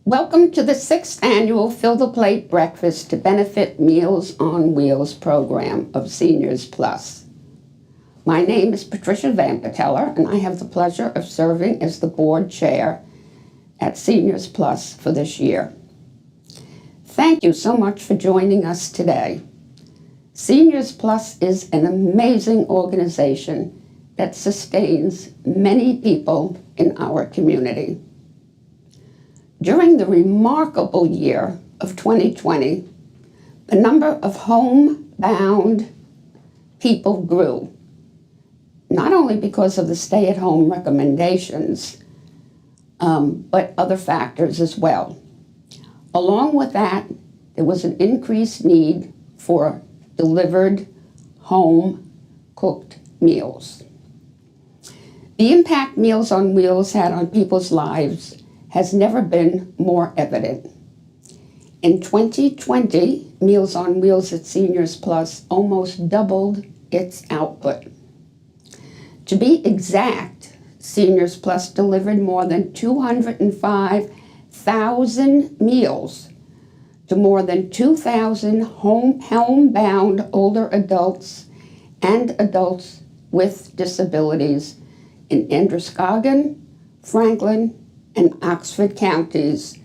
Welcome to the 6th annual Fill the Plate Breakfast to Benefit Meals on Wheels program of Seniors Plus. My name is Patricia Van Pateller, and I have the pleasure of serving as the board chair at Seniors Plus for this year. Thank you so much for joining us today. Seniors Plus is an amazing organization that sustains many people in our community. During the remarkable year of 2020, the number of homebound people grew, not only because of the stay-at-home recommendations, but other factors as well. Along with that, there was an increased need for delivered, home-cooked meals. The impact Meals on Wheels had on people's lives has never been more evident. In 2020, Meals on Wheels at Seniors Plus almost doubled its output. To be exact, Seniors Plus delivered more than 205,000 meals to more than 2,000 homebound older adults and adults with disabilities in Androscoggin, Franklin, and Oxford counties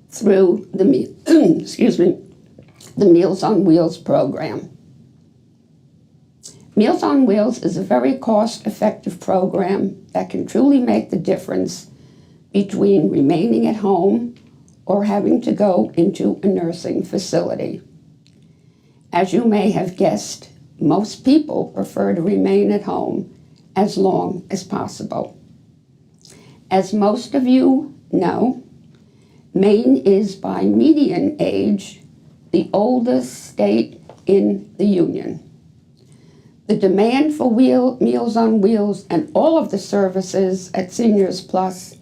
through the Meals on Wheels program. Meals on Wheels is a very cost-effective program that can truly make the difference between remaining at home or having to go into a nursing facility. As you may have guessed, most people prefer to remain at home as long as possible. As most of you know, Maine is by median age the oldest state in the Union. The demand for Meals on Wheels and all of the services at Seniors Plus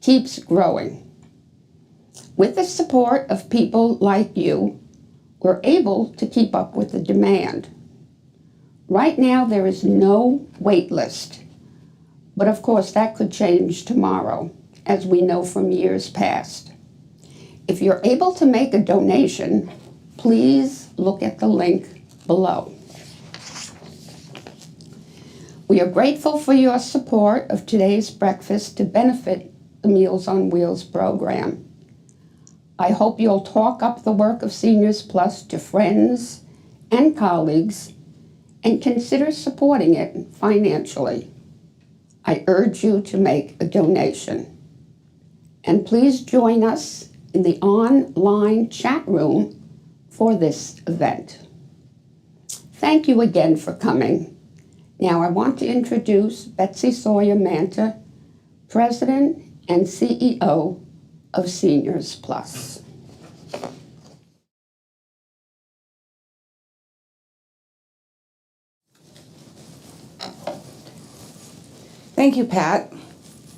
keeps growing. With the support of people like you, we're able to keep up with the demand. Right now, there is no wait list. But of course, that could change tomorrow, as we know from years past. If you're able to make a donation, please look at the link below. We are grateful for your support of today's breakfast to benefit the Meals on Wheels program. I hope you'll talk up the work of Seniors Plus to friends and colleagues and consider supporting it financially. I urge you to make a donation. And please join us in the online chat room for this event. Thank you again for coming. Now I want to introduce Betsy Sawyer Manta, President and CEO of Seniors Plus. Thank you, Pat.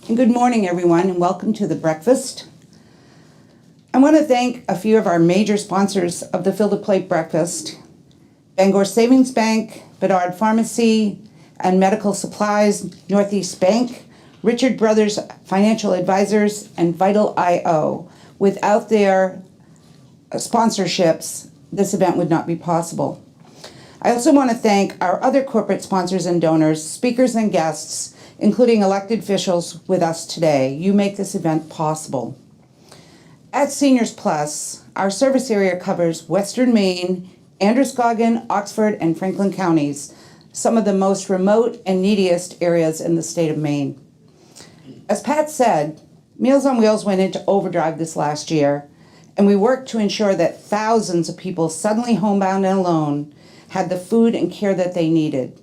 And good morning, everyone, and welcome to the breakfast. I want to thank a few of our major sponsors of the Fill the Plate Breakfast: Bangor Savings Bank, Bedard Pharmacy and Medical Supplies, Northeast Bank, Richard Brothers Financial Advisors, and Vital IO. Without their sponsorships, this event would not be possible. I also want to thank our other corporate sponsors and donors, speakers and guests, including elected officials with us today. You make this event possible. At Seniors Plus, our service area covers Western Maine, Androscoggin, Oxford, and Franklin counties, some of the most remote and neediest areas in the state of Maine. As Pat said, Meals on Wheels went into overdrive this last year, and we worked to ensure that thousands of people suddenly homebound and alone had the food and care that they needed.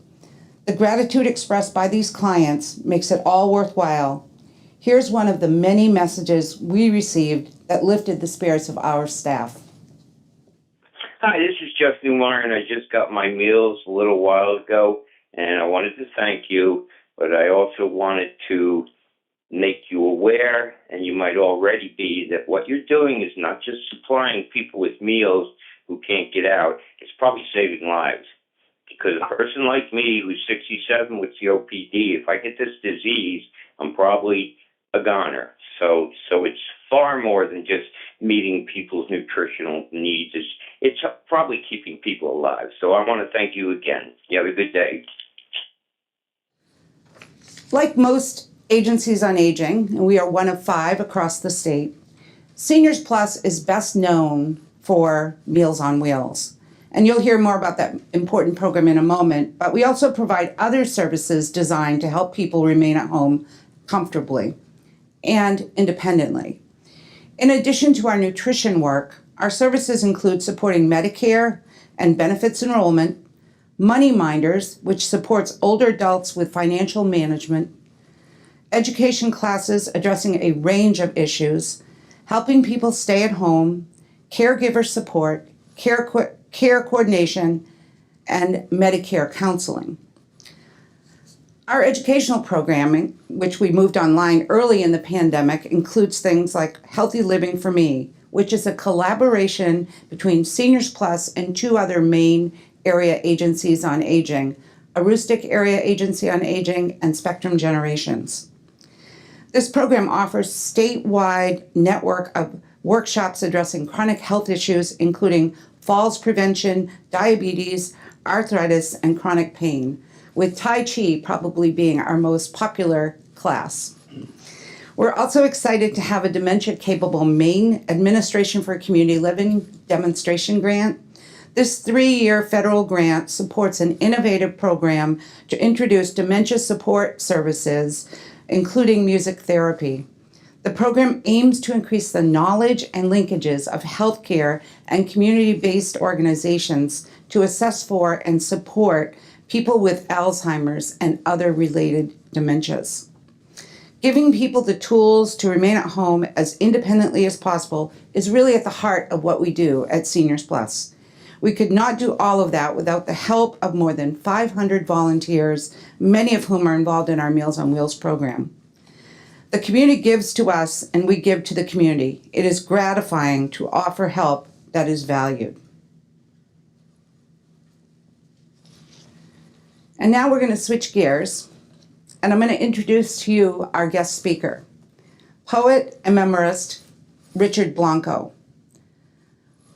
The gratitude expressed by these clients makes it all worthwhile. Here's one of the many messages we received that lifted the spirits of our staff. Hi, this is Jeff Newmeyer, and I just got my meals a little while ago, and I wanted to thank you, but I also wanted to make you aware, and you might already be, that what you're doing is not just supplying people with meals who can't get out, it's probably saving lives. Because a person like me who's 67 with COPD, if I get this disease, I'm probably a goner. So it's far more than just meeting people's nutritional needs. It's probably keeping people alive. So I want to thank you again. You have a good day. Like most agencies on aging, and we are one of 5 across the state, Seniors Plus is best known for Meals on Wheels. And you'll hear more about that important program in a moment, but we also provide other services designed to help people remain at home comfortably and independently. In addition to our nutrition work, our services include supporting Medicare and benefits enrollment, Money Minders, which supports older adults with financial management, education classes addressing a range of issues, helping people stay at home, caregiver support, care coordination, and Medicare counseling. Our educational programming, which we moved online early in the pandemic, includes things like Healthy Living for Me, which is a collaboration between Seniors Plus and 2 other Maine area agencies on aging, Aroostook Area Agency on Aging and Spectrum Generations. This program offers statewide network of workshops addressing chronic health issues, including falls prevention, diabetes, arthritis, and chronic pain, with Tai Chi probably being our most popular class. We're also excited to have a dementia-capable Maine Administration for Community Living demonstration grant. This 3-year federal grant supports an innovative program to introduce dementia support services, including music therapy. The program aims to increase the knowledge and linkages of healthcare and community-based organizations to assess for and support people with Alzheimer's and other related dementias. Giving people the tools to remain at home as independently as possible is really at the heart of what we do at Seniors Plus. We could not do all of that without the help of more than 500 volunteers, many of whom are involved in our Meals on Wheels program. The community gives to us and we give to the community. It is gratifying to offer help that is valued. And now we're going to switch gears, and I'm going to introduce to you our guest speaker, poet and memorist Richard Blanco.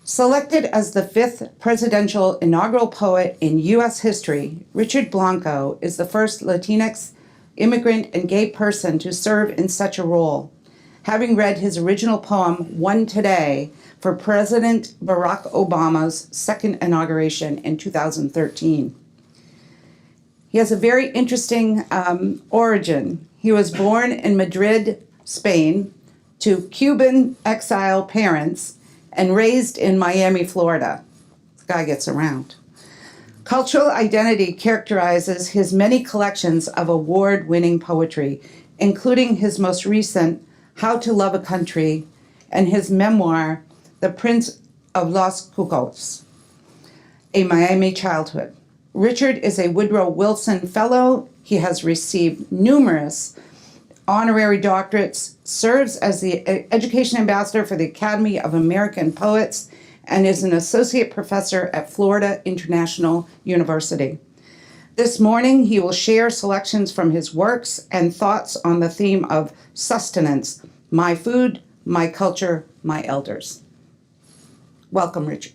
Selected as the 5th Presidential Inaugural Poet in U.S. history, Richard Blanco is the first Latinx immigrant and gay person to serve in such a role, having read his original poem, One Today, for President Barack Obama's 2nd inauguration in 2013. He has a very interesting origin. He was born in Madrid, Spain, to Cuban exile parents and raised in Miami, Florida. This guy gets around. Cultural identity characterizes his many collections of award-winning poetry, including his most recent, How to Love a Country, and his memoir, The Prince of Los Cucos, A Miami Childhood. Richard is a Woodrow Wilson Fellow. He has received numerous honorary doctorates, serves as the Education Ambassador for the Academy of American Poets, and is an associate professor at Florida International University. This morning, he will share selections from his works and thoughts on the theme of sustenance, my food, my culture, my elders. Welcome, Richard.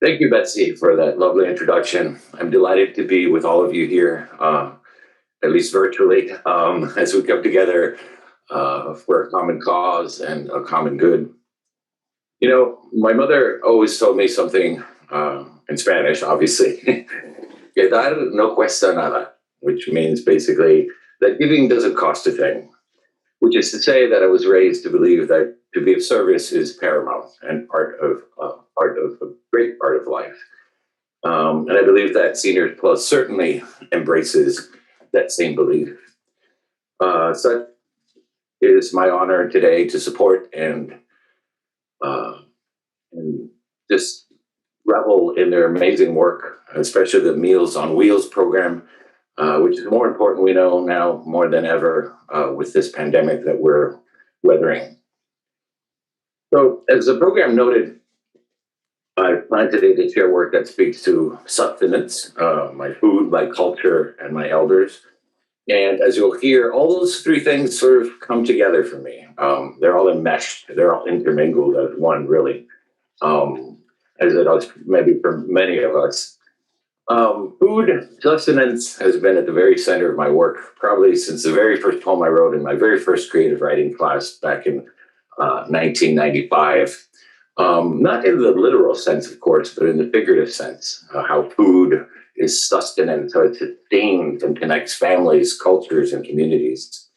Thank you, Betsy, for that lovely introduction. I'm delighted to be with all of you here, at least virtually, as we come together for a common cause and a common good. You know, my mother always told me something in Spanish, obviously, que dar no cuesta nada, which means basically that giving doesn't cost a thing, which is to say that I was raised to believe that to be of service is paramount and part of a great part of life. And I believe that Seniors Plus certainly embraces that same belief. Such is my honor today to support and just revel in their amazing work, especially the Meals on Wheels program, which is more important, we know now more than ever with this pandemic that we're weathering. So as the program noted, I plan today to share work that speaks to sustenance, my food, my culture, and my elders. And as you'll hear, all those three things sort of come together for me. They're all enmeshed, they're all intermingled as one, really, as it does maybe for many of us. Food sustenance has been at the very center of my work, probably since the very first poem I wrote in my very first creative writing class back in 1995. Not in the literal sense, of course, but in the figurative sense, how food is sustenance, how it sustains and connects families, cultures, and communities.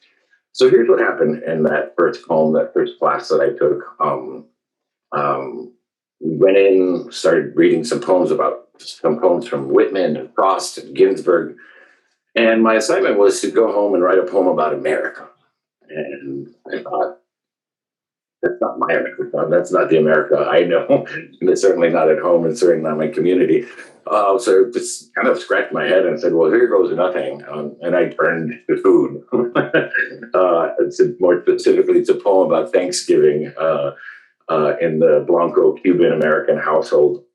So here's what happened in that first poem, that first class that I took. We went in, started reading some poems from Whitman and Frost and Ginsberg. And my assignment was to go home and write a poem about America. And I thought, that's not my America. That's not the America I know. And it's certainly not at home and certainly not my community. So I just kind of scratched my head and said, well, here goes nothing. And I turned to food. More specifically, it's a poem about Thanksgiving in the Blanco Cuban American household.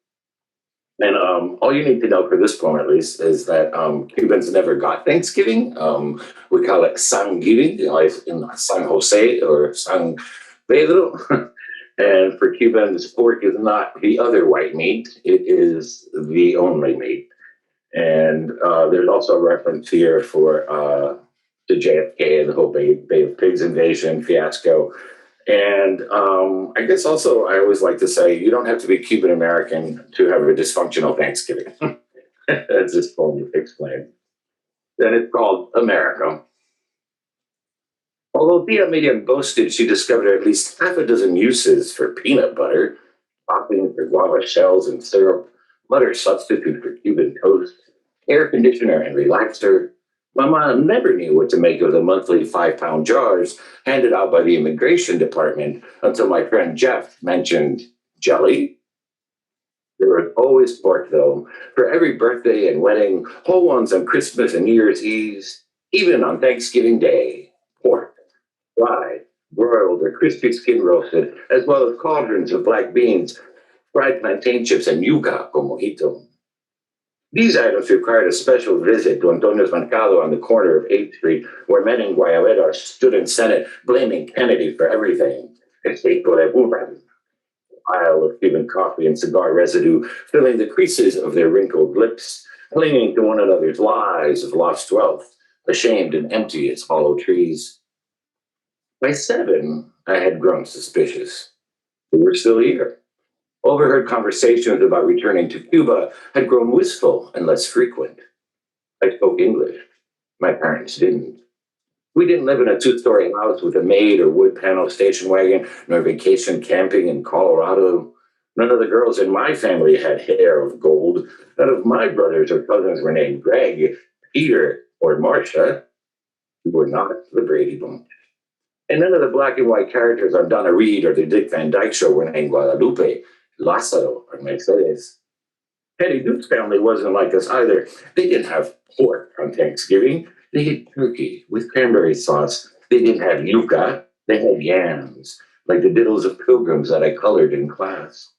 And all you need to know for this poem, at least, is that Cubans never got Thanksgiving. We call it San-giving, in San Jose or San Pedro. And for Cubans, pork is not the other white meat. It is the only meat. And there's also a reference here for the JFK and the whole Bay of Pigs invasion fiasco. And I guess also I always like to say, you don't have to be Cuban American to have a dysfunctional Thanksgiving. As this poem explained. Then it's called America. Although Tia Miriam boasted she discovered at least half a dozen uses for peanut butter, topping for guava shells and syrup, butter substitute for Cuban toast, air conditioner and relaxer, Mama never knew what to make of the monthly 5-pound jars handed out by the immigration department until my friend Jeff mentioned jelly. There was always pork, though, for every birthday and wedding, whole ones on Christmas and New Year's Eve, even on Thanksgiving Day. Pork, fried, broiled, or crispy skin roasted, as well as cauldrons of black beans, fried plantain chips, and yuca con mojito. These items required a special visit to Antonio's Mercado on the corner of 8th Street, where men in Guayabera stood in Senate blaming Kennedy for everything. Esteco de burra, a pile of Cuban coffee and cigar residue filling the creases of their wrinkled lips, clinging to one another's lies of lost wealth, ashamed and empty as hollow trees. By 7, I had grown suspicious. We were still here. Overheard conversations about returning to Cuba had grown wistful and less frequent. I spoke English. My parents didn't. We didn't live in a 2-story house with a maid or wood panel station wagon, nor vacation camping in Colorado. None of the girls in my family had hair of gold. None of my brothers or cousins were named Greg, Peter, or Marcia. We were not the Brady Bunch. And none of the black and white characters on Donna Reed or the Dick Van Dyke Show were named Guadalupe, Lázaro, or Mercedes. Teddy Duke's family wasn't like us either. They didn't have pork on Thanksgiving. They had turkey with cranberry sauce. They didn't have yuca. They had yams, like the diddles of pilgrims that I colored in class.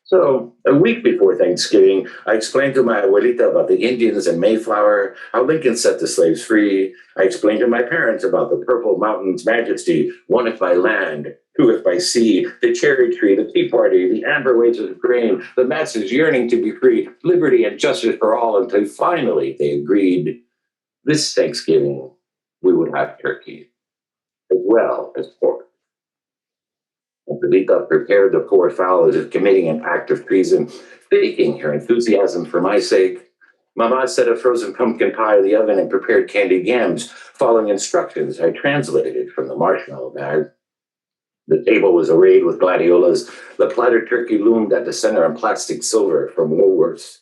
So, a week before Thanksgiving, I explained to my abuelita about the Indians and Mayflower, how Lincoln set the slaves free. I explained to my parents about the Purple Mountain's majesty, one if by land, two if by sea, the cherry tree, the Tea Party, the amber waves of grain, the masses yearning to be free, liberty and justice for all, until finally they agreed this Thanksgiving we would have turkey, as well as pork. Abuelita prepared the poor fowl as if committing an act of treason, faking her enthusiasm for my sake. Mama set a frozen pumpkin pie in the oven and prepared candied yams, following instructions I translated from the marshmallow bag. The table was arrayed with gladiolas. The platter turkey loomed at the center on plastic silver from Woolworths.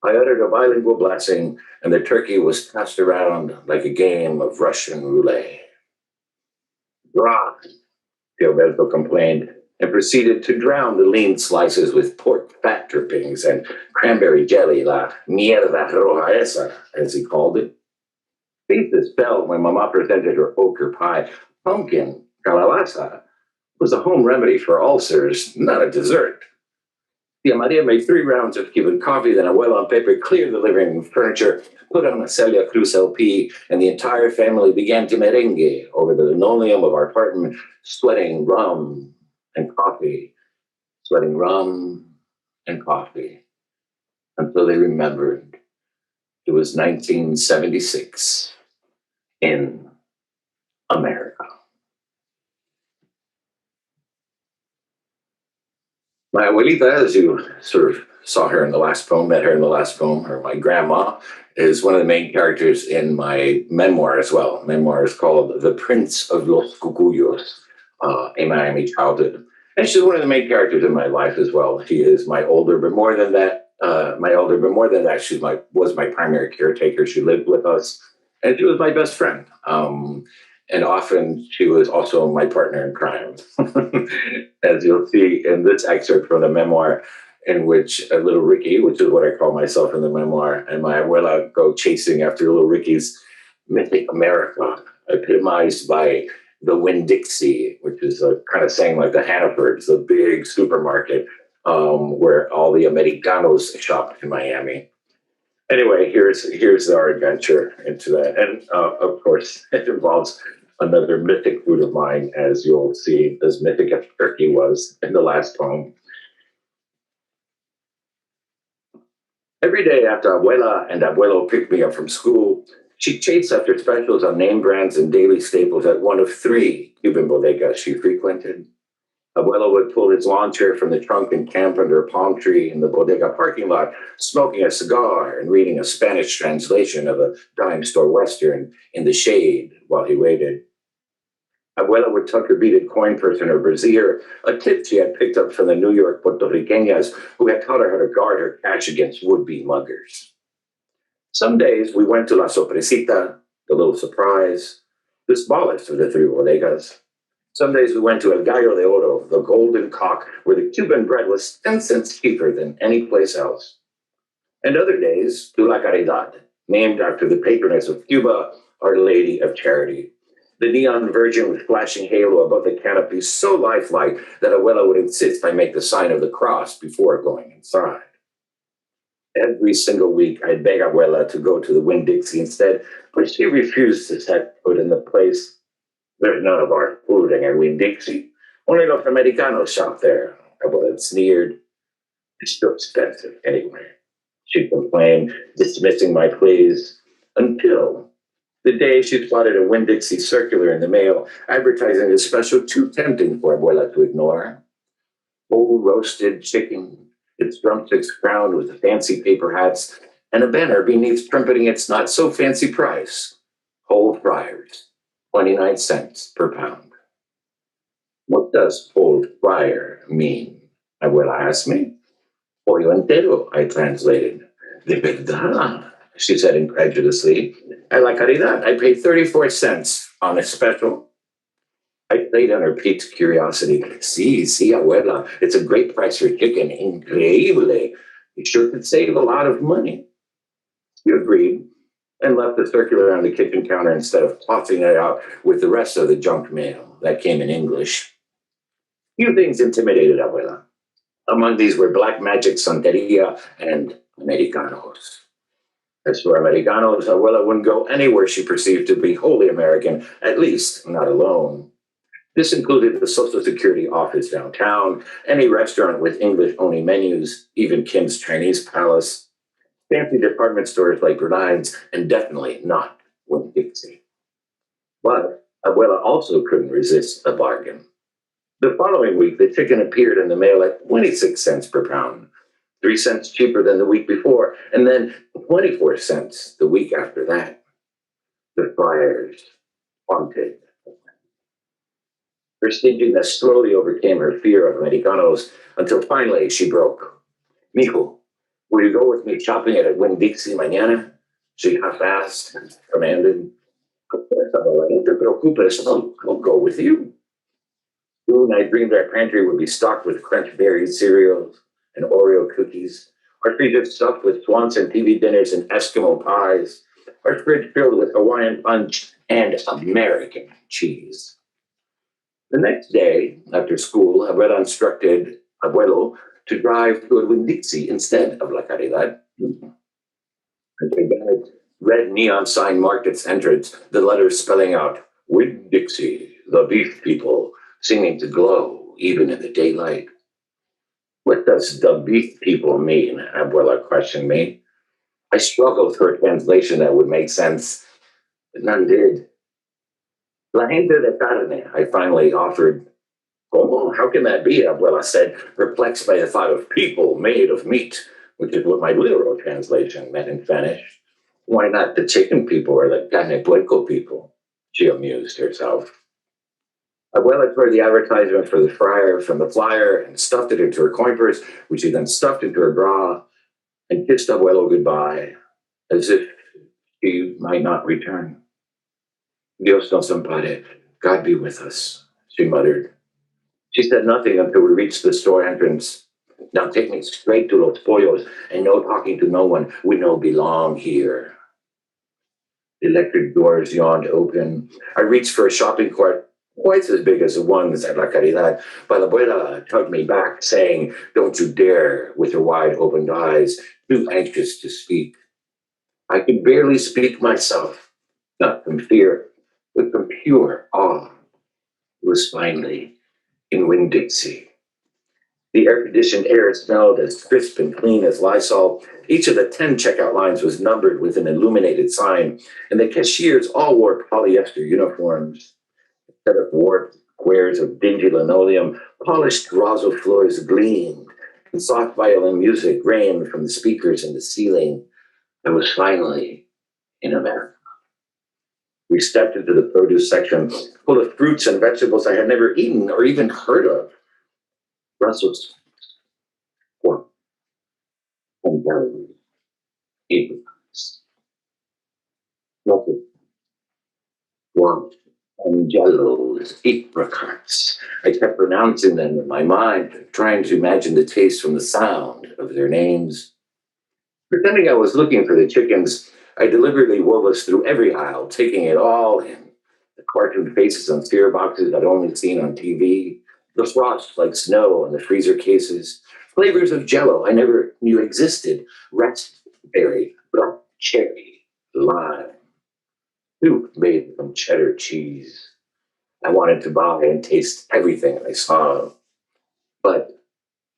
I uttered a bilingual blessing, and the turkey was passed around like a game of Russian roulette. Dry, Gilberto complained, and proceeded to drown the lean slices with pork fat drippings and cranberry jelly, la mierda roja esa, as he called it. Faces fell when Mama presented her ochre pie. Pumpkin, calabaza, was a home remedy for ulcers, not a dessert. Tia Maria made 3 rounds of Cuban coffee, then Abuela on paper cleared the living room furniture, put on a Celia Cruz LP, and the entire family began to merengue over the linoleum of our apartment, sweating rum and coffee, sweating rum and coffee, until they remembered it was 1976 in America. My abuelita, as you sort of saw her in the last poem, met her in the last poem, or my grandma, is one of the main characters in my memoir as well. Memoir is called The Prince of Los Cucuyos, a Miami childhood. And she's one of the main characters in my life as well. She is my older, but more than that, she was my primary caretaker. She lived with us, and she was my best friend. And often she was also my partner in crime, as you'll see in this excerpt from the memoir, in which little Ricky, which is what I call myself in the memoir, and my abuela go chasing after little Ricky's mythic America, epitomized by the Winn-Dixie, which is a kind of saying like the Hannafords, the big supermarket where all the Americanos shop in Miami. Anyway, here's our adventure into that. And of course, it involves another mythic food of mine, as you'll see, as mythic as turkey was in the last poem. Every day after Abuela and Abuelo picked me up from school, she'd chase after specials on name brands and daily staples at one of 3 Cuban bodegas she frequented. Abuelo would pull his lawn chair from the trunk and camp under a palm tree in the bodega parking lot, smoking a cigar and reading a Spanish translation of a dime store western in the shade while he waited. Abuela would tuck her beaded coin purse in her brassiere, a tip she had picked up from the New York Puerto Ricanas who had taught her how to guard her cash against would-be muggers. Some days we went to La Sorpresita, the little surprise, the smallest of the 3 bodegas. Some days we went to El Gallo de Oro, the golden cock, where the Cuban bread was 10 cents cheaper than any place else. And other days to La Caridad, named after the patroness of Cuba, Our Lady of Charity. The neon virgin with flashing halo above the canopy, so lifelike that Abuela would insist I make the sign of the cross before going inside. Every single week, I'd beg Abuela to go to the Winn-Dixie instead, but she refused to set foot in the place. There's none of our food in our Winn-Dixie. Only los Americanos shop there, Abuela sneered. It's too expensive anyway, she complained, dismissing my pleas, until the day she spotted a Winn-Dixie circular in the mail advertising a special too tempting for Abuela to ignore. Whole roasted chicken, its drumsticks crowned with fancy paper hats, and a banner beneath trumpeting its not-so-fancy price. Whole friars, 29 cents per pound. What does whole friar mean? Abuela asked me. Pollo entero, I translated. De verdad, she said incredulously. At La Caridad, I paid 34 cents on a special. I played on her piqued curiosity. Sí, abuela, it's a great price for chicken. Increíble. You sure could save a lot of money. She agreed and left the circular on the kitchen counter instead of tossing it out with the rest of the junk mail that came in English. Few things intimidated Abuela. Among these were black magic, santeria, and Americanos. As for Americanos, Abuela wouldn't go anywhere she perceived to be wholly American, at least not alone. This included the Social Security office downtown, any restaurant with English-only menus, even Kim's Chinese Palace, fancy department stores like Bernard's, and definitely not Winn-Dixie. But Abuela also couldn't resist a bargain. The following week, the chicken appeared in the mail at 26 cents per pound, 3 cents cheaper than the week before, and then 24 cents the week after that. The friars wanted. Her stinginess slowly overcame her fear of Americanos until finally she broke. Mijo, will you go with me shopping at a Winn-Dixie mañana? She half-asked and commanded. No te preocupes, I'll go with you. Soon I dreamed our pantry would be stocked with Crunch Berry cereals and Oreo cookies, our freezer stuffed with Swanson TV dinners and Eskimo pies, our fridge filled with Hawaiian punch and American cheese. The next day, after school, Abuela instructed Abuelo to drive to a Winn-Dixie instead of La Caridad. A gigantic red neon sign marked its entrance, the letters spelling out, Winn-Dixie, the beef people, seeming to glow even in the daylight. What does the beef people mean? Abuela questioned me. I struggled for a translation that would make sense, but none did. La gente de carne, I finally offered. Oh, how can that be? Abuela said, perplexed by the thought of people made of meat, which is what my literal translation meant in Spanish. Why not the chicken people or the carne puerco people? She amused herself. Abuela tore the advertisement for the fryer from the flyer and stuffed it into her coin purse, which she then stuffed into her bra and kissed Abuelo goodbye, as if she might not return. Dios nos ampare, God be with us, she muttered. She said nothing until we reached the store entrance. Now take me straight to Los Pollos and no talking to no one. We no belong here. The electric doors yawned open. I reached for a shopping cart twice as big as the ones at La Caridad, but Abuela tugged me back, saying, don't you dare, with her wide opened eyes, too anxious to speak. I could barely speak myself, not from fear, but from pure awe. It was finally in Winn-Dixie. The air-conditioned air smelled as crisp and clean as Lysol. Each of the 10 checkout lines was numbered with an illuminated sign, and the cashiers all wore polyester uniforms. Instead of warped squares of dingy linoleum, polished terrazzo floors gleamed, and soft violin music rained from the speakers in the ceiling. I was finally in America. We stepped into the produce section, full of fruits and vegetables I had never eaten or even heard of. Brussels sprouts, homebound, apricots, guac, angelos, apricots. I kept pronouncing them in my mind, trying to imagine the taste from the sound of their names. Pretending I was looking for the chickens, I deliberately wove us through every aisle, taking it all in. The cartoon faces on cereal boxes I'd only seen on TV, the frost like snow on the freezer cases, flavors of Jell-O I never knew existed, raspberry, black cherry, lime, soup made from cheddar cheese. I wanted to buy and taste everything I saw. But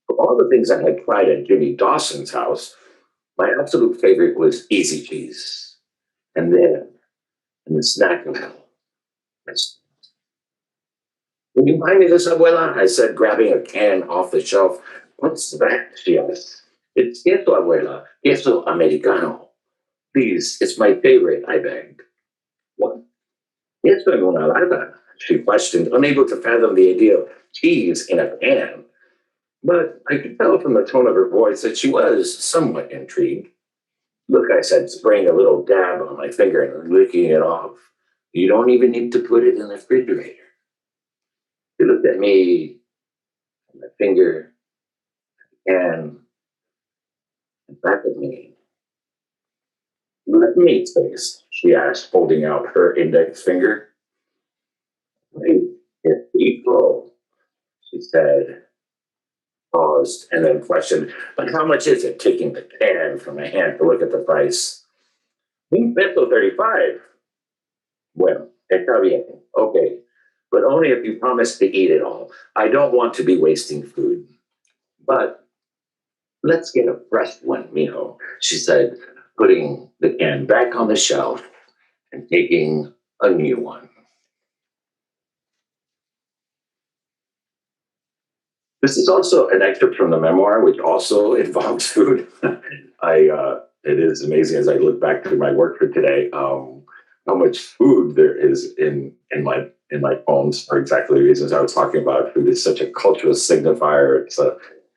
of all the things I had tried at Jimmy Dawson's house, my absolute favorite was Easy Cheese. And then, in the snack aisle, will you buy me this, Abuela? I said, grabbing a can off the shelf. What's that? She asked. It's queso, Abuela. Queso americano. Please, it's my favorite, I begged. What? Queso en una lata? She questioned, unable to fathom the idea of cheese in a can. But I could tell from the tone of her voice that she was somewhat intrigued. Look, I said, spraying a little dab on my finger and licking it off. You don't even need to put it in the refrigerator. She looked at me, my finger, and back at me. Let me taste, she asked, holding out her index finger. Wait, it's equal, she said, paused, and then questioned, but how much is it? Taking the can from my hand to look at the price. Peso 35. Bueno, está bien. Okay, but only if you promise to eat it all. I don't want to be wasting food. But let's get a fresh one, mijo, she said, putting the can back on the shelf and taking a new one. This is also an excerpt from the memoir, which also involves food. It is amazing as I look back to my work for today, how much food there is in my poems for exactly the reasons I was talking about. Food is such a cultural signifier.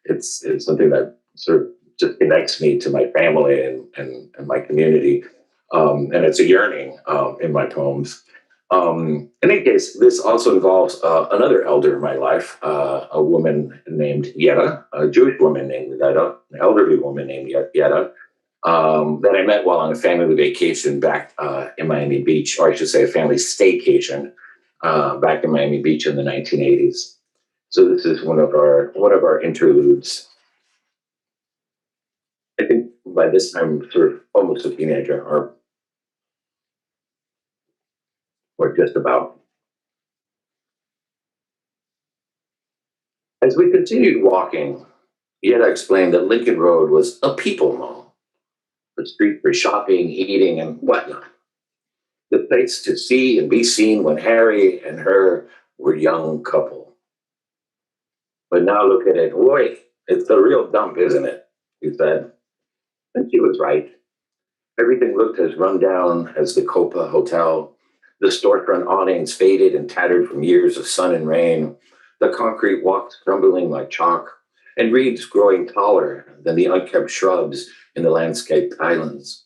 It's something that sort of just connects me to my family and my community, and it's a yearning in my poems. In any case, this also involves another elder in my life, a woman named Yetta, a Jewish woman named Yetta, an elderly woman named Yetta, that I met while on a family vacation back in Miami Beach, or I should say a family staycation back in Miami Beach in the 1980s. So this is one of our interludes. I think by this time, sort of almost a teenager, or just about. As we continued walking, Yetta explained that Lincoln Road was a people mall, a street for shopping, eating, and whatnot. The place to see and be seen when Harry and her were a young couple. But now look at it. Boy, it's a real dump, isn't it? He said. And she was right. Everything looked as run down as the Copa Hotel. The storefront awnings faded and tattered from years of sun and rain. The concrete walks crumbling like chalk, and reeds growing taller than the unkept shrubs in the landscaped islands.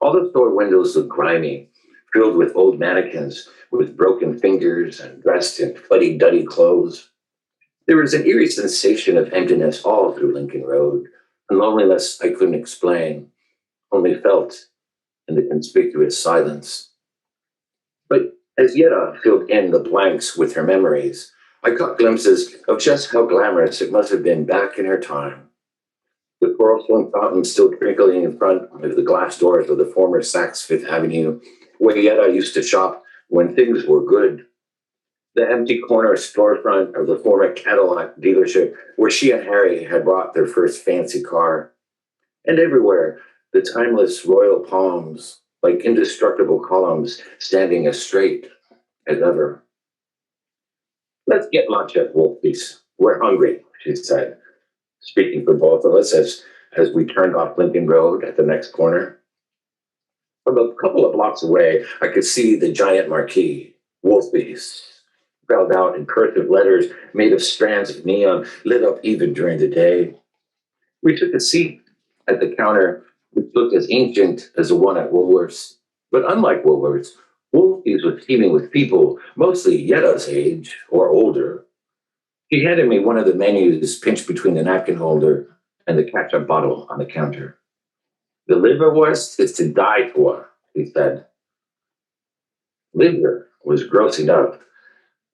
All the store windows looked grimy, filled with old mannequins with broken fingers and dressed in fuddy-duddy clothes. There was an eerie sensation of emptiness all through Lincoln Road, a loneliness I couldn't explain, only felt in the conspicuous silence. But as Yetta filled in the blanks with her memories, I caught glimpses of just how glamorous it must have been back in her time. The coral swim fountain still twinkling in front of the glass doors of the former Saks Fifth Avenue, where Yetta used to shop when things were good. The empty corner storefront of the former Cadillac dealership, where she and Harry had bought their first fancy car. And everywhere, the timeless royal palms, like indestructible columns, standing as straight as ever. Let's get lunch at Wolfie's. We're hungry, she said, speaking for both of us as we turned off Lincoln Road at the next corner. From a couple of blocks away, I could see the giant marquee, Wolfie's, spelled out in cursive letters made of strands of neon, lit up even during the day. We took a seat at the counter, which looked as ancient as the one at Woolworth's. But unlike Woolworth's, Wolfie's was teeming with people, mostly Yetta's age or older. He handed me one of the menus pinched between the napkin holder and the ketchup bottle on the counter. The liverwurst is to die for, he said. Liver was gross enough,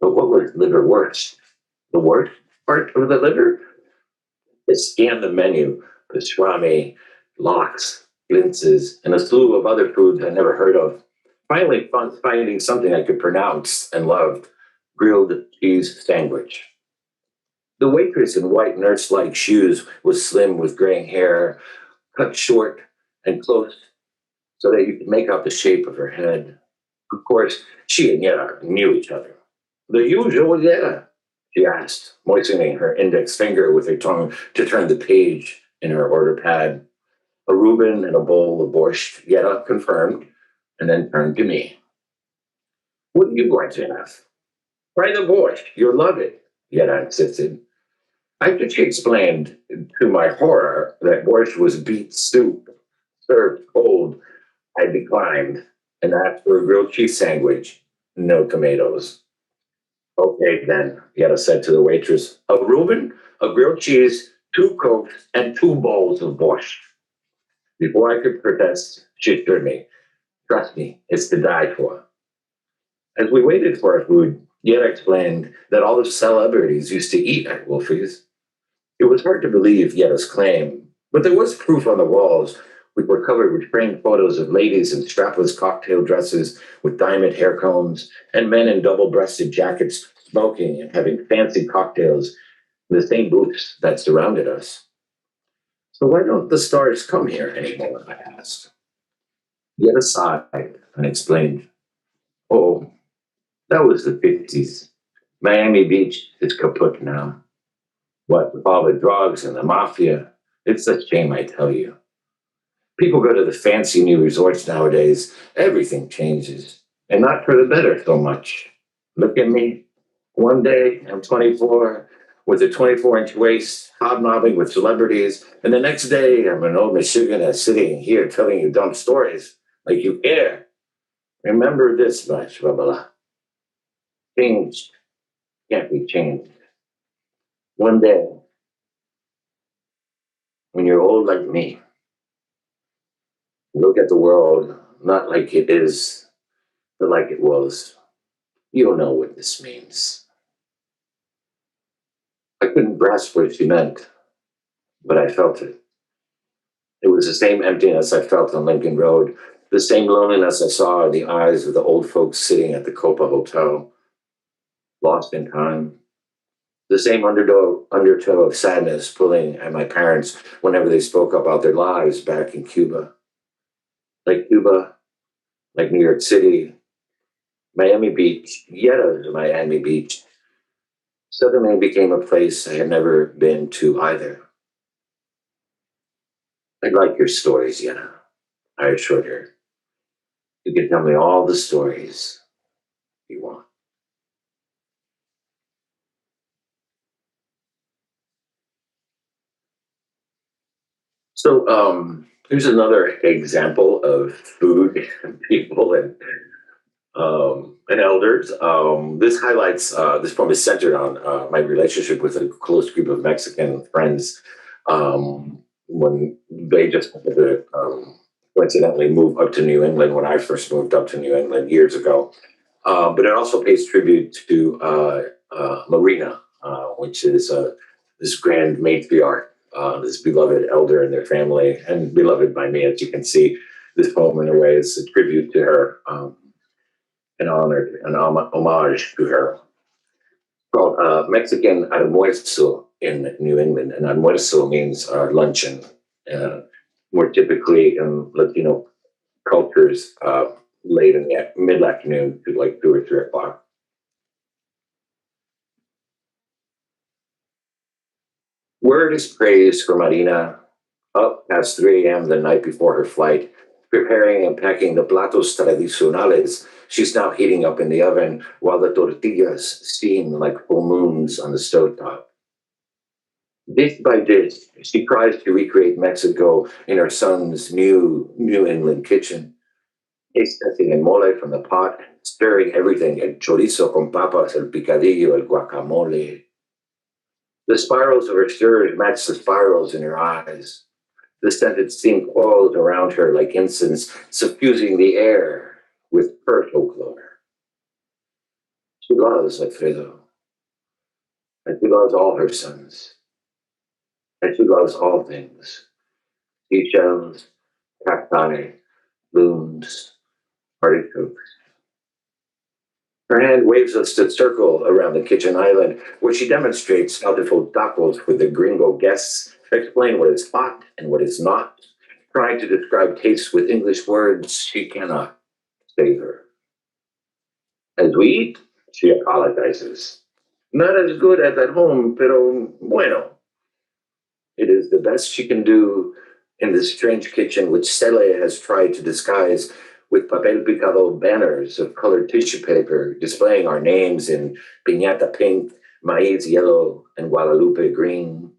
but what was liverwurst? The worst part of the liver? I scanned the menu, pastrami, lox, blintzes, and a slew of other foods I never heard of. Finally, finding something I could pronounce and loved, grilled cheese sandwich. The waitress in white nurse-like shoes was slim with graying hair, cut short and close so that you could make out the shape of her head. Of course, she and Yetta knew each other. The usual Yetta, she asked, moistening her index finger with her tongue to turn the page in her order pad. A Reuben and a bowl of borscht, Yetta confirmed, and then turned to me. What are you going to have? Try the borscht. You'll love it, Yetta insisted. After she explained, to my horror, that borscht was beet soup, served cold, I declined and asked for a grilled cheese sandwich, no tomatoes. Okay, then, Yetta said to the waitress, a Reuben, a grilled cheese, 2 Cokes, and 2 bowls of borscht. Before I could protest, she assured me, trust me, it's to die for. As we waited for our food, Yetta explained that all the celebrities used to eat at Wolfie's. It was hard to believe Yetta's claim, but there was proof on the walls, which were covered with framed photos of ladies in strapless cocktail dresses with diamond hair combs, and men in double-breasted jackets smoking and having fancy cocktails in the same booths that surrounded us. So why don't the stars come here anymore? I asked. Yetta sighed and explained, oh, that was the 50s. Miami Beach is kaput now. What with all the drugs and the mafia, it's a shame, I tell you. People go to the fancy new resorts nowadays. Everything changes, and not for the better so much. Look at me. One day, I'm 24, with a 24-inch waist, hobnobbing with celebrities, and the next day, I'm an old Michigan sitting here telling you dumb stories like you care. Remember this much, blah, blah, blah. Change can't be changed. One day, when you're old like me, look at the world not like it is, but like it was. You'll know what this means. I couldn't grasp what she meant, but I felt it. It was the same emptiness I felt on Lincoln Road, the same loneliness I saw in the eyes of the old folks sitting at the Copa Hotel, lost in time. The same undertow of sadness pulling at my parents whenever they spoke about their lives back in Cuba. Like Cuba, like New York City, Miami Beach, yet another Miami Beach, suddenly became a place I had never been to either. I'd like your stories, Yenna, I assured her. You can tell me all the stories you want. So here's another example of food, people, and elders. This highlights, this poem is centered on my relationship with a close group of Mexican friends when they just coincidentally moved up to New England when I first moved up to New England years ago. But it also pays tribute to Marina, which is this grand matriarch, this beloved elder in their family, and beloved by me, as you can see. This poem, in a way, is a tribute to her, an honor, homage to her. Called Mexican almuerzo in New England, and almuerzo means luncheon. More typically in Latino cultures, late in the mid-afternoon to like 2 or 3 o'clock. Word is praised for Marina, up past 3 a.m. the night before her flight, preparing and packing the platos tradicionales she's now heating up in the oven while the tortillas steam like full moons on the stovetop. Dish by dish, she tries to recreate Mexico in her son's new New England kitchen. Tasting el mole from the pot, stirring everything, el chorizo con papas, el picadillo, el guacamole. The spirals of her stirs match the spirals in her eyes. The scented steam coils around her like incense, suffusing the air with her folklore. She loves Alfredo, and she loves all her sons, and she loves all things. Seashells, cacti, blooms, artichokes. Her hand waves us to circle around the kitchen island, where she demonstrates how to fold tacos with the gringo guests, explain what is hot and what is not, trying to describe tastes with English words she cannot savor. As we eat, she apologizes. Not as good as at home, pero bueno. It is the best she can do in this strange kitchen, which Cele has tried to disguise with papel picado banners of colored tissue paper displaying our names in piñata pink, maize yellow, and Guadalupe green,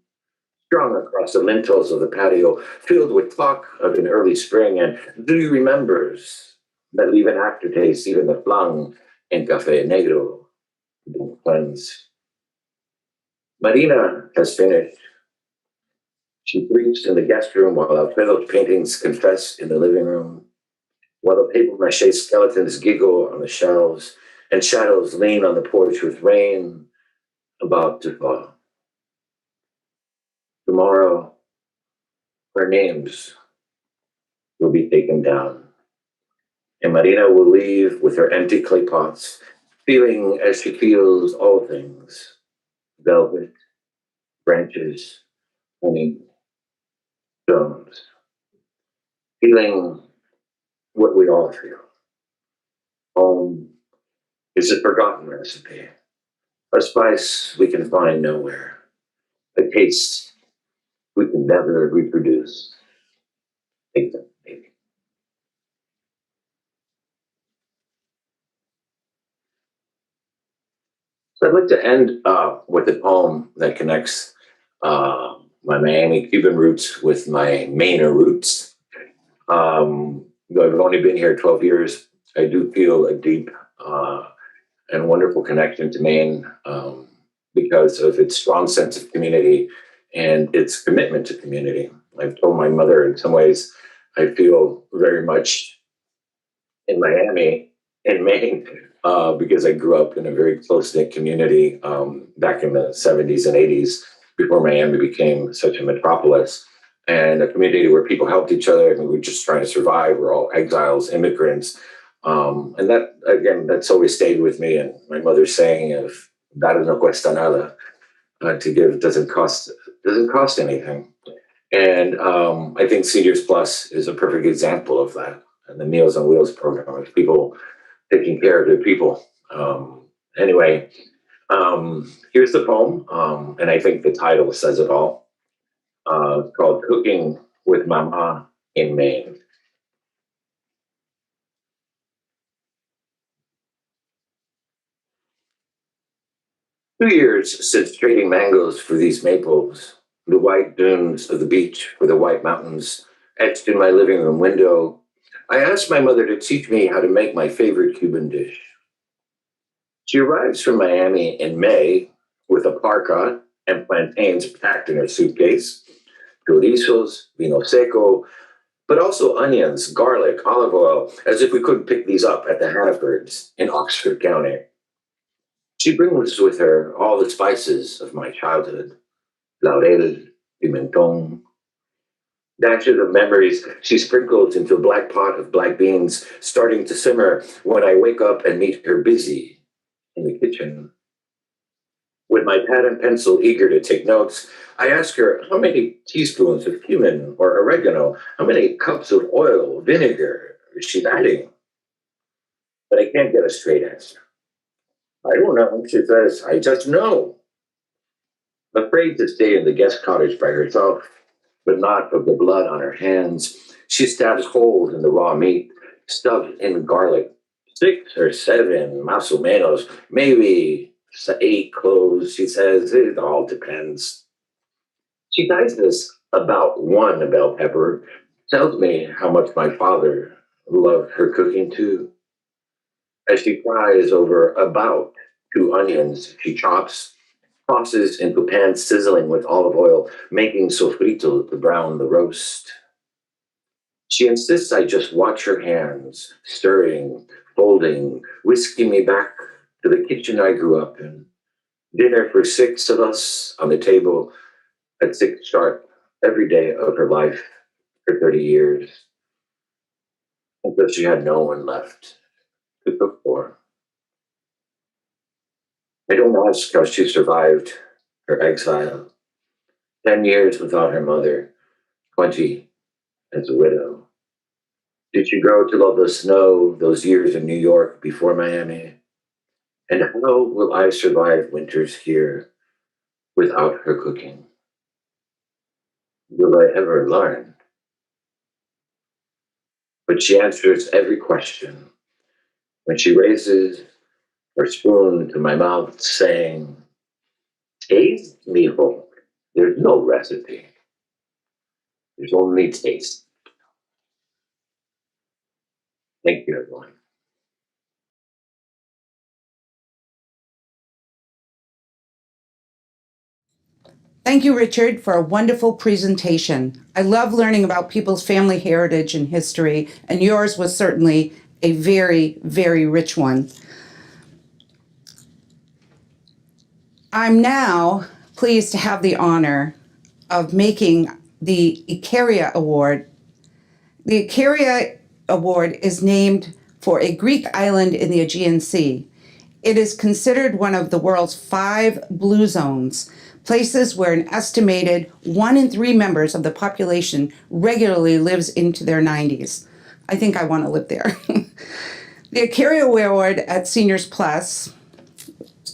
strung across the lintels of the patio, filled with talk of an early spring and do you remembers that leave an aftertaste, even the flan and café negro being cleansed. Marina has finished. She preached in the guest room while Alfredo's paintings confess in the living room, while the paper mache skeletons giggle on the shelves and shadows lean on the porch with rain about to fall. Tomorrow, our names will be taken down, and Marina will leave with her empty clay pots, feeling as she feels all things, velvet, branches, honey, stones, feeling what we all feel. Home is a forgotten recipe, a spice we can find nowhere, a taste we can never reproduce. Take them, maybe. So I'd like to end with a poem that connects my Miami Cuban roots with my Mainer roots. Though I've only been here 12 years, I do feel a deep and wonderful connection to Maine because of its strong sense of community and its commitment to community. I've told my mother in some ways I feel very much in Miami, in Maine, because I grew up in a very close-knit community back in the 70s and 80s before Miami became such a metropolis. and a community where people helped each other. I mean, we're just trying to survive. We're all exiles, immigrants. And that, again, that's always stayed with me. And my mother's saying of dar no cuesta nada, to give doesn't cost anything. And I think Seniors Plus is a perfect example of that. And the Meals on Wheels program of people taking care of their people. Anyway, here's the poem, and I think the title says it all. It's called Cooking with Mama in Maine. 2 years since trading mangoes for these maples, the white dunes of the beach for the white mountains etched in my living room window, I asked my mother to teach me how to make my favorite Cuban dish. She arrives from Miami in May with a parka and plantains packed in her suitcase, chorizos, vino seco, but also onions, garlic, olive oil, as if we couldn't pick these up at the Hannafords in Oxford County. She brings with her all the spices of my childhood, laurel, pimentón, dashes of memories she sprinkles into a black pot of black beans starting to simmer when I wake up and meet her busy in the kitchen. With my pad and pencil eager to take notes, I ask her how many teaspoons of cumin or oregano, how many cups of oil, vinegar is she adding? But I can't get a straight answer. I don't know, she says, I just know. Afraid to stay in the guest cottage by herself, but not of the blood on her hands, she stabs holes in the raw meat, stuffed in garlic. 6 or 7, más o menos, maybe 8 cloves, she says. It all depends. She dices about 1 bell pepper, tells me how much my father loved her cooking too. As she fries over about 2 onions, she chops, tosses into a pan sizzling with olive oil, making sofrito to brown the roast. She insists I just watch her hands, stirring, folding, whisking me back to the kitchen I grew up in. Dinner for 6 of us on the table at 6 sharp every day of her life for 30 years. Until she had no one left to cook for. I don't ask how she survived her exile. 10 years without her mother, 20 as a widow. Did she grow to love the snow those years in New York before Miami? And how will I survive winters here without her cooking? Will I ever learn? But she answers every question when she raises her spoon to my mouth, saying, taste, mijo. There's no recipe. There's only taste. Thank you, everyone. Thank you, Richard, for a wonderful presentation. I love learning about people's family heritage and history, and yours was certainly a very, very rich one. I'm now pleased to have the honor of making the Ikaria Award. The Ikaria Award is named for a Greek island in the Aegean Sea. It is considered one of the world's 5 blue zones, places where an estimated 1 in 3 members of the population regularly lives into their 90s. I think I want to live there. The Ikaria Award at Seniors Plus,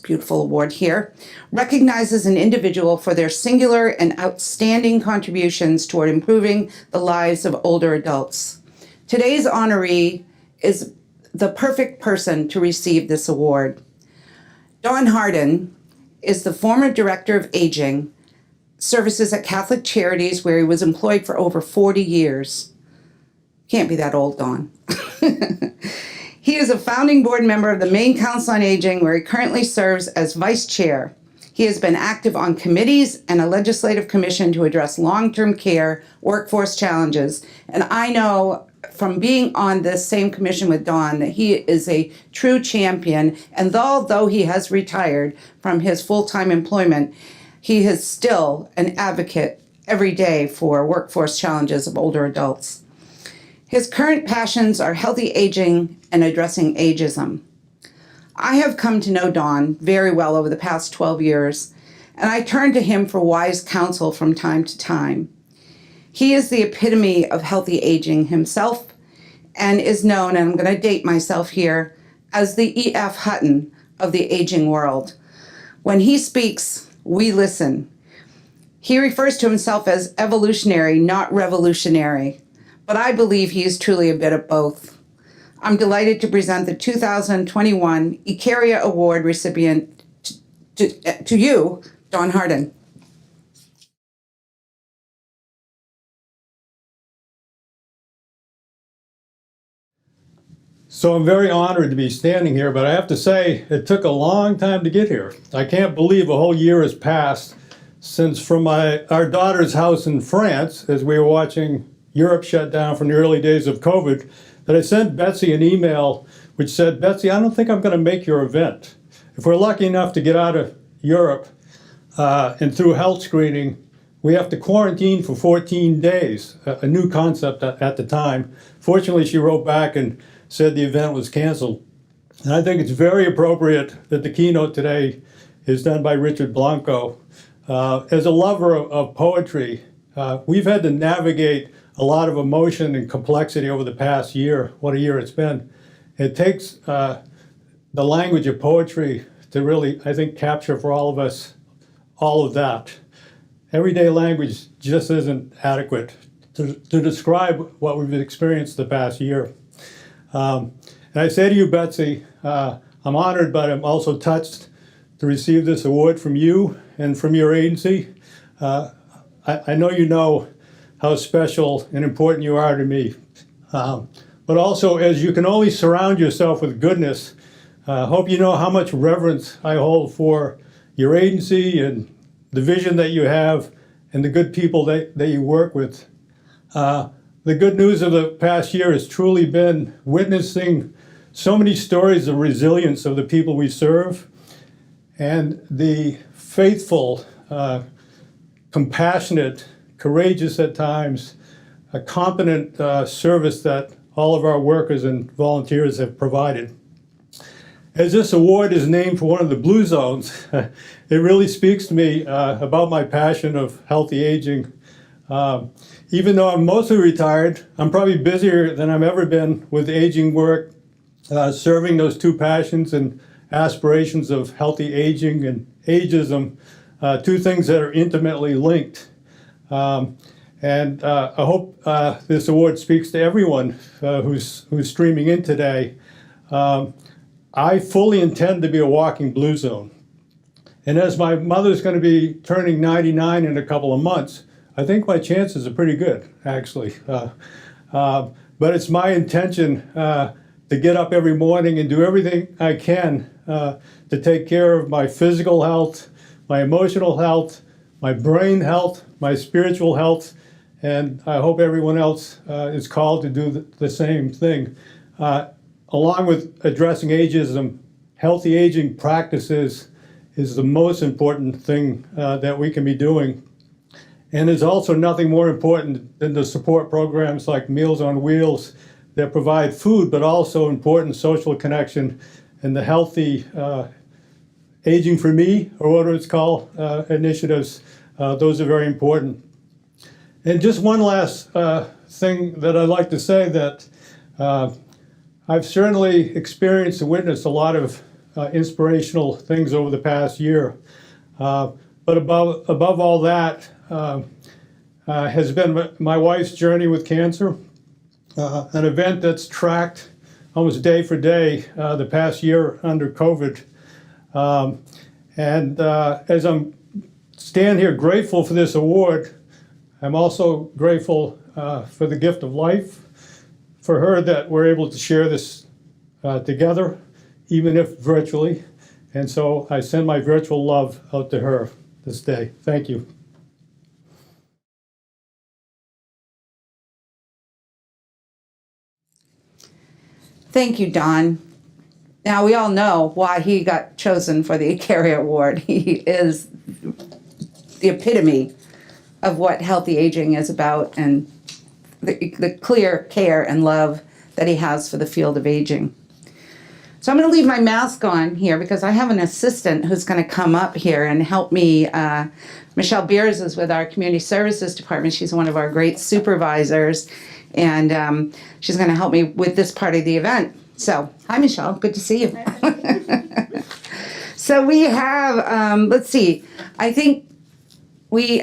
beautiful award here, recognizes an individual for their singular and outstanding contributions toward improving the lives of older adults. Today's honoree is the perfect person to receive this award. Don Hardin is the former Director of Aging Services at Catholic Charities, where he was employed for over 40 years. Can't be that old, Don. He is a founding board member of the Maine Council on Aging, where he currently serves as vice chair. He has been active on committees and a legislative commission to address long-term care workforce challenges. And I know from being on this same commission with Don that he is a true champion. And although he has retired from his full-time employment, he is still an advocate every day for workforce challenges of older adults. His current passions are healthy aging and addressing ageism. I have come to know Don very well over the past 12 years, and I turn to him for wise counsel from time to time. He is the epitome of healthy aging himself and is known, and I'm going to date myself here, as the E.F. Hutton of the aging world. When he speaks, we listen. He refers to himself as evolutionary, not revolutionary, but I believe he is truly a bit of both. I'm delighted to present the 2021 Ikaria Award recipient to you, Don Hardin. So I'm very honored to be standing here, but I have to say it took a long time to get here. I can't believe a whole year has passed since from our daughter's house in France, as we were watching Europe shut down from the early days of COVID, that I sent Betsy an email which said, Betsy, I don't think I'm going to make your event. If we're lucky enough to get out of Europe and through health screening, we have to quarantine for 14 days, a new concept at the time. Fortunately, she wrote back and said the event was canceled. And I think it's very appropriate that the keynote today is done by Richard Blanco. As a lover of poetry, we've had to navigate a lot of emotion and complexity over the past year. What a year it's been. It takes the language of poetry to really, I think, capture for all of us all of that. Everyday language just isn't adequate to describe what we've experienced the past year. And I say to you, Betsy, I'm honored, but I'm also touched to receive this award from you and from your agency. I know you know how special and important you are to me. But also, as you can only surround yourself with goodness, hope you know how much reverence I hold for your agency and the vision that you have and the good people that you work with. The good news of the past year has truly been witnessing so many stories of resilience of the people we serve and the faithful, compassionate, courageous at times, a competent service that all of our workers and volunteers have provided. As this award is named for one of the blue zones, it really speaks to me about my passion of healthy aging. Even though I'm mostly retired, I'm probably busier than I've ever been with aging work, serving those two passions and aspirations of healthy aging and ageism, two things that are intimately linked. And I hope this award speaks to everyone who's streaming in today. I fully intend to be a walking blue zone. And as my mother's going to be turning 99 in a couple of months, I think my chances are pretty good, actually. But it's my intention to get up every morning and do everything I can to take care of my physical health, my emotional health, my brain health, my spiritual health, and I hope everyone else is called to do the same thing. Along with addressing ageism, healthy aging practices is the most important thing that we can be doing. And there's also nothing more important than the support programs like Meals on Wheels that provide food, but also important social connection and the healthy Aging for Me, or what it's called, initiatives. Those are very important. And just one last thing that I'd like to say, that I've certainly experienced and witnessed a lot of inspirational things over the past year. But above all that has been my wife's journey with cancer, an event that's tracked almost day for day the past year under COVID. And as I'm stand here grateful for this award, I'm also grateful for the gift of life, for her that we're able to share this together, even if virtually. And so I send my virtual love out to her this day. Thank you. Thank you, Don. Now, we all know why he got chosen for the Ikaria Award. He is the epitome of what healthy aging is about and the clear care and love that he has for the field of aging. So I'm going to leave my mask on here because I have an assistant who's going to come up here and help me. Michelle Beers is with our Community Services Department. She's one of our great supervisors, and she's going to help me with this part of the event. So, hi, Michelle. Good to see you. So we have, let's see, I think we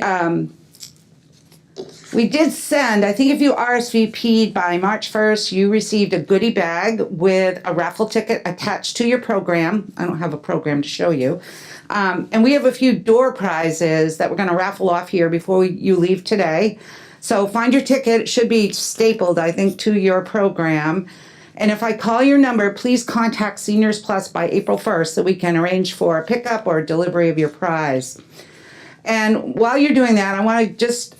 did send, I think if you RSVP'd by March 1st, you received a goodie bag with a raffle ticket attached to your program. I don't have a program to show you. And we have a few door prizes that we're going to raffle off here before you leave today. So find your ticket. It should be stapled, I think, to your program. And if I call your number, please contact Seniors Plus by April 1st so we can arrange for a pickup or delivery of your prize. And while you're doing that, I want to just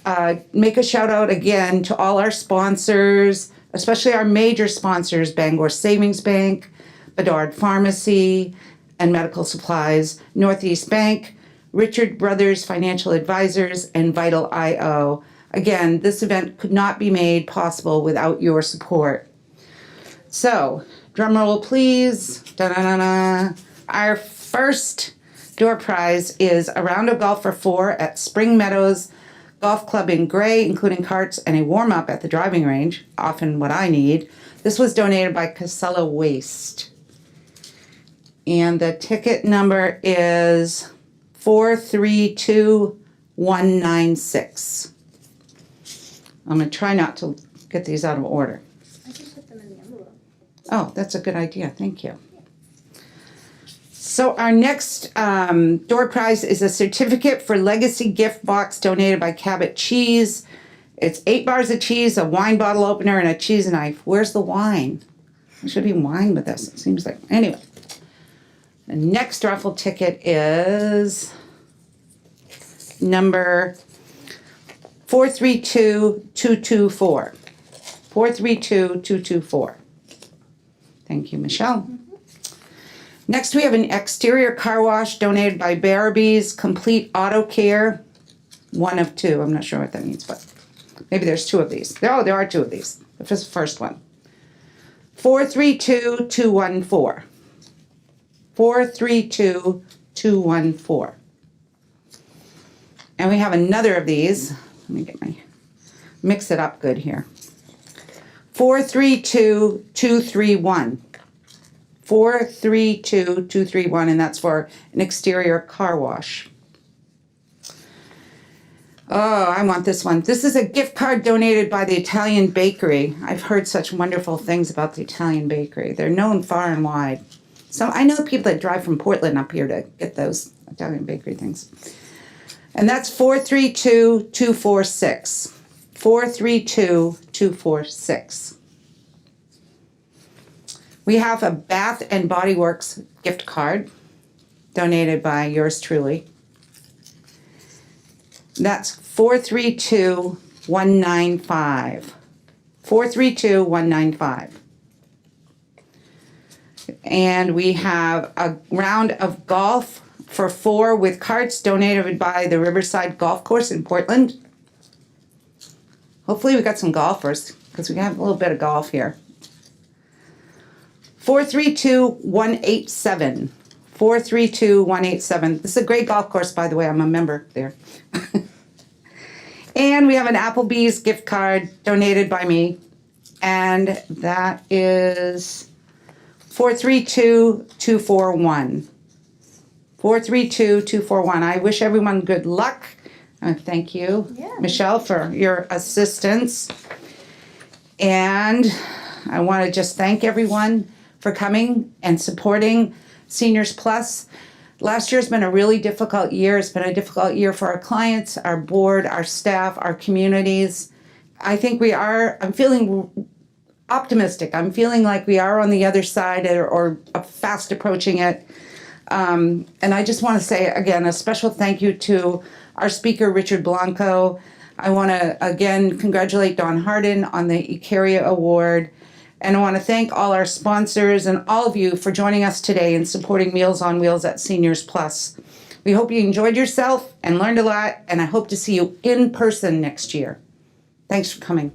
make a shout out again to all our sponsors, especially our major sponsors, Bangor Savings Bank, Bedard Pharmacy and Medical Supplies, Northeast Bank, Richard Brothers Financial Advisors, and Vital IO. Again, this event could not be made possible without your support. So, drum roll please. Da-da-da-da. Our first door prize is a round of golf for 4 at Spring Meadows Golf Club in Gray, including carts and a warm-up at the driving range, often what I need. This was donated by Casella Waste. And the ticket number is 432196. I'm going to try not to get these out of order. I can put them in the envelope. Oh, that's a good idea. Thank you. So our next door prize is a certificate for Legacy Gift Box donated by Cabot Cheese. It's 8 bars of cheese, a wine bottle opener, and a cheese knife. Where's the wine? There should be wine with this, it seems like. Anyway, the next raffle ticket is number 432224. 432224. Thank you, Michelle. Next, we have an exterior car wash donated by Barabie's Complete Auto Care. 1 of 2. I'm not sure what that means, but maybe there's 2 of these. Oh, there are 2 of these. This is the first one. 432214. 432214. And we have another of these. Let me get my, mix it up good here. 432231. 432231, and that's for an exterior car wash. Oh, I want this one. This is a gift card donated by the Italian Bakery. I've heard such wonderful things about the Italian Bakery. They're known far and wide. So I know people that drive from Portland up here to get those Italian Bakery things. And that's 432246. 432246. We have a Bath and Body Works gift card donated by yours truly. That's 432195. 432195. And we have a round of golf for 4 with carts donated by the Riverside Golf Course in Portland. Hopefully we got some golfers because we have a little bit of golf here. 432187. 432187. This is a great golf course, by the way. I'm a member there. And we have an Applebee's gift card donated by me. And that is 432241. 432241. I wish everyone good luck. Thank you, Michelle, for your assistance. And I want to just thank everyone for coming and supporting Seniors Plus. Last year's been a really difficult year. It's been a difficult year for our clients, our board, our staff, our communities. I think I'm feeling optimistic. I'm feeling like we are on the other side or fast approaching it. And I just want to say, again, a special thank you to our speaker, Richard Blanco. I want to, again, congratulate Don Hardin on the Ikaria Award. And I want to thank all our sponsors and all of you for joining us today and supporting Meals on Wheels at Seniors Plus. We hope you enjoyed yourself and learned a lot, and I hope to see you in person next year. Thanks for coming.